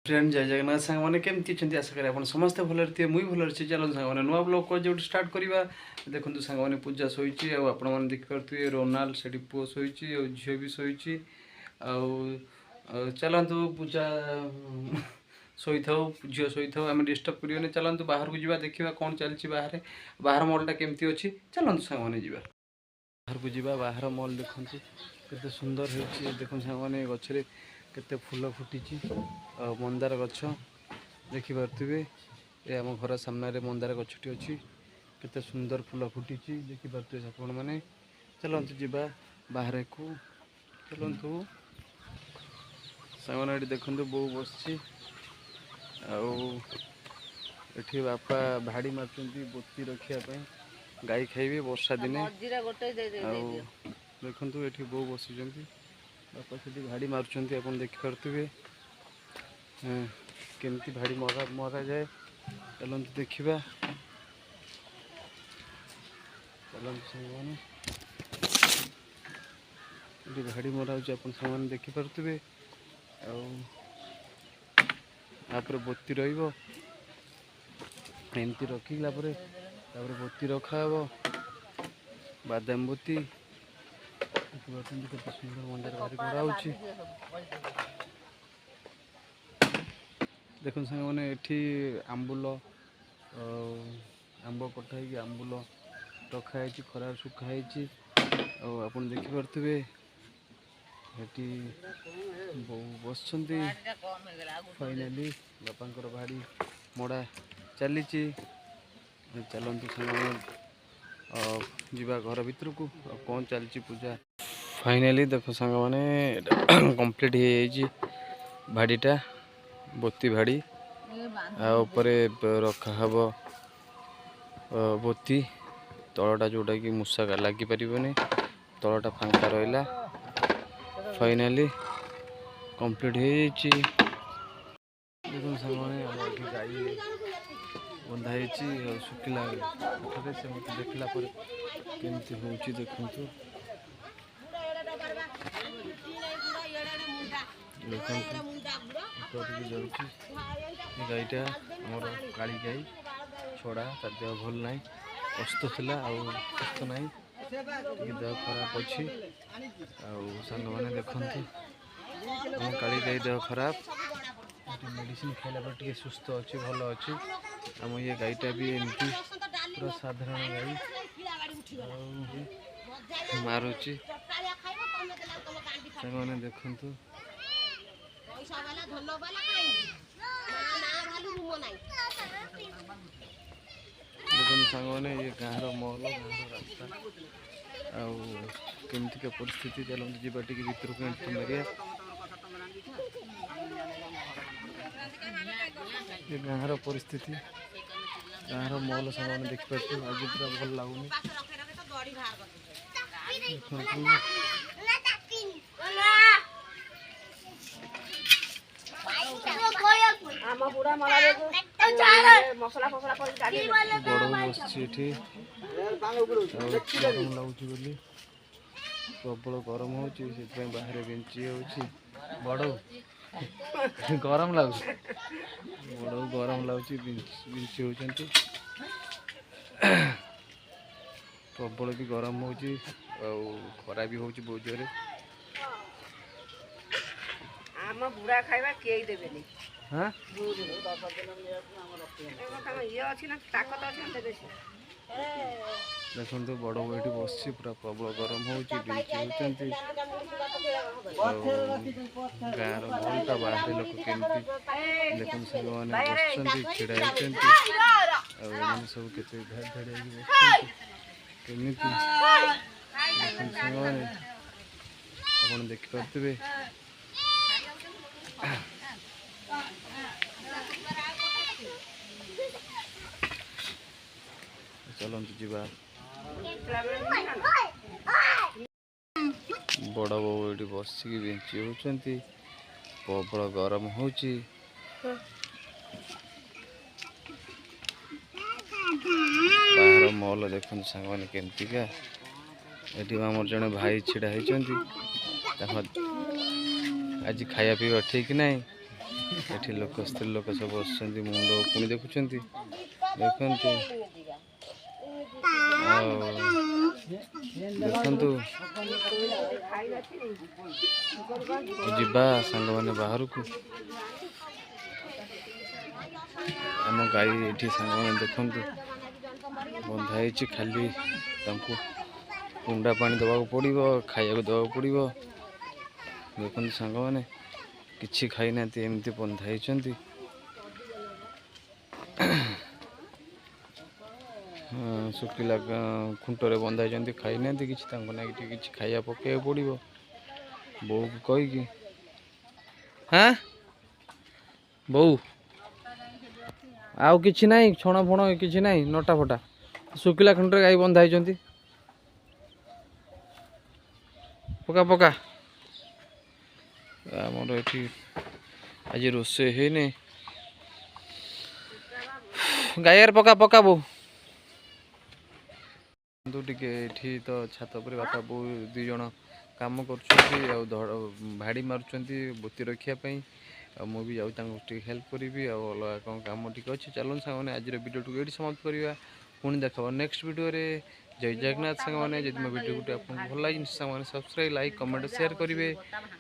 Friend जय जगन्नाथ सांग मैंने केमती आशा करें आप समस्ते भलर थे मुई भलर अच्छी चलो सांग मैंने नुआ ब्लॉग को जो स्टार्ट करवा देखो सांग मैंने पूजा शोची आपने देखिपे रोनाल से पुओ शोची और झील भी शोची चलतु पूजा शोई था झील शोई था आम डिस्टर्ब कर चलतु बाहर को जावा देखा कौन चलती बाहर बाहर मॉलटा केमती अच्छी चलतु सांग मैंने जा बाहर को जावा बाहर मॉल देखु केते सुंदर हो देखो सांग मैंने गचरे केते फूल फुटी मंदार गछ देखिपे ये आम घर सामने मंदार गछटी अच्छी केते सुंदर फूल फुटी देखिपे आपण मैंने चलतु जा बाहर को चलतु सामने देखु बो बस एठी बापा भाड़ी मार्चंती बोती रखापी गाई खाइबे वर्षा दिने देखु ये बो बस बापा से भाड़ी मार्चंती आप देखिपे केमती भाड़ी मरा जाए चलते देखा चलते ये भाड़ी मरा हो देखिपे आप बोती रमती रखला बोती रखा बादाम बोती केते सुंदर मंदार भारी मरा हो देखो सांग मैंने ये आंबुल आंब कटा आंबुल रखाई खरार सुखाई आप देखिपे ये बो बस फाइनाली बापा भाड़ी मड़ा चली चलतु सांग जीवा घर भीतर को कौन चलती पूजा फाइनाली देखो सांग मैंने कंप्लीट हो भाड़ीटा बोती भाड़ी आउे रखा हब बोती तलटा जोटा कि मूषा लगिपर तलटा फांका रहा फाइनाली कंप्लीट हो देखो सामने गाई बंधाई शुखिला से मत देखला केमती हूँ देखु गाईटा आमर काली गाई छड़ा तार देह भल ना अस्त था अस्त ना देह खराब अच्छी सांग मैंने देखु आम काली गाई देह खराब मेडिसिन खाइला पर टे सुस्थ अच्छी भल अच्छी आम ये गाईटा भी एमती पूरा साधारण गाई मारुची सांग मैंने देखु देखो सांग मैंने ये गाँव मॉल गाँव रास्ता आमती का परिस्थिति चलते जीवा टी भर को एंट्री मारिया ये गाँव परिस्थिति गाँव मॉल सामान देखिए आज पूरा भल लगुनि बड़ बस लगुच प्रबल गरम हो बाहर बेंची बड़ गरम लगुच बड़ गरम लगुच बिंची होती प्रबल भी गरम हो खरा भी हो बहुत जोर आम बुढ़ा खाइबा के देबेनी हाँ देखो बड़ ये बस पूरा प्रबल गरम हो गाँव मॉलटा बाहर लोक केमती देखो सांग मैंने बस छिड़ा होती सब के केमी सांग मैंने आप देखिपे चलते जीवा बड़ बो ये बस बेंची होती प्रबल गरम हो बाहर मॉल देखते सांग मैंने केमतिका ये आम जड़े भाई छिड़ा होती आज खाया पीवा ठीक नहीं ଏଠି ଲୋକ ସ୍ତ୍ରୀ ଲୋକ ସବୁ ବସିଛନ୍ତି ମୁଣ୍ଡ ପୁଣି ଦେଖୁଛନ୍ତି ଦେଖନ୍ତୁ ଆଉ ଦେଖନ୍ତୁ ଯିବା ସାଙ୍ଗମାନେ ବାହାରକୁ ଆମ ଗାଈ ଏଠି ସାଙ୍ଗମାନେ ଦେଖନ୍ତୁ ବନ୍ଧା ହେଇଛି ଖାଲି ତାଙ୍କୁ କୁଣ୍ଡା ପାଣି ଦେବାକୁ ପଡ଼ିବ ଖାଇବାକୁ ଦେବାକୁ ପଡ଼ିବ ଦେଖନ୍ତୁ ସାଙ୍ଗମାନେ କିଛି ଖାଇନାହାନ୍ତି ଏମିତି ବନ୍ଧା ହେଇଛନ୍ତି ଶୁଖିଲା ଖୁଣ୍ଟରେ ବନ୍ଧା ହେଇଛନ୍ତି ଖାଇନାହାନ୍ତି କିଛି ତାଙ୍କ ନାଗି ଟିକେ କିଛି ଖାଇବା ପକାଇବାକୁ ପଡ଼ିବ ବୋଉକୁ କହିକି ହାଁ ବୋଉ ଆଉ କିଛି ନାହିଁ ଛଣ ଫଣ କିଛି ନାହିଁ ନଟା ଫଟା ଶୁଖିଲା ଖୁଣ୍ଟରେ ଗାଈ ବନ୍ଧା ହେଇଛନ୍ତି ପକା ପକା ଆମର ଏଠି ଆଜି ରୋଷେଇ ହେଇନି ଗାଈଆରେ ପକା ପକା ବୋଉ କିନ୍ତୁ ଟିକେ ଏଠି ତ ଛାତ ଉପରେ ବାପା ବୋଉ ଦୁଇ ଜଣ କାମ କରୁଛନ୍ତି ଆଉ ଭାଡ଼ି ମାରୁଛନ୍ତି ବୋତି ରଖିବା ପାଇଁ ଆଉ ମୁଁ ବି ଯାଉ ତାଙ୍କୁ ଟିକେ ହେଲ୍ପ କରିବି ଆଉ ଅଲଗା କ'ଣ କାମ ଟିକେ ଅଛି ଚାଲନ୍ତୁ ସାଙ୍ଗମାନେ ଆଜିର ଭିଡ଼ିଓଟିକୁ ଏଇଠି ସମାପ୍ତ କରିବା ପୁଣି ଦେଖାବା ନେକ୍ସଟ ଭିଡ଼ିଓରେ ଜୟ ଜଗନ୍ନାଥ ସାଙ୍ଗମାନେ ଯଦି ମୋ ଭିଡ଼ିଓଟି ଆପଣଙ୍କୁ ଭଲ ଲାଗିଛି ସାଙ୍ଗମାନେ ସବସ୍କ୍ରାଇବ୍ ଲାଇକ୍ କମେଣ୍ଟ ସେୟାର କରିବେ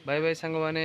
ବାଏ ବାଏ ସାଙ୍ଗମାନେ।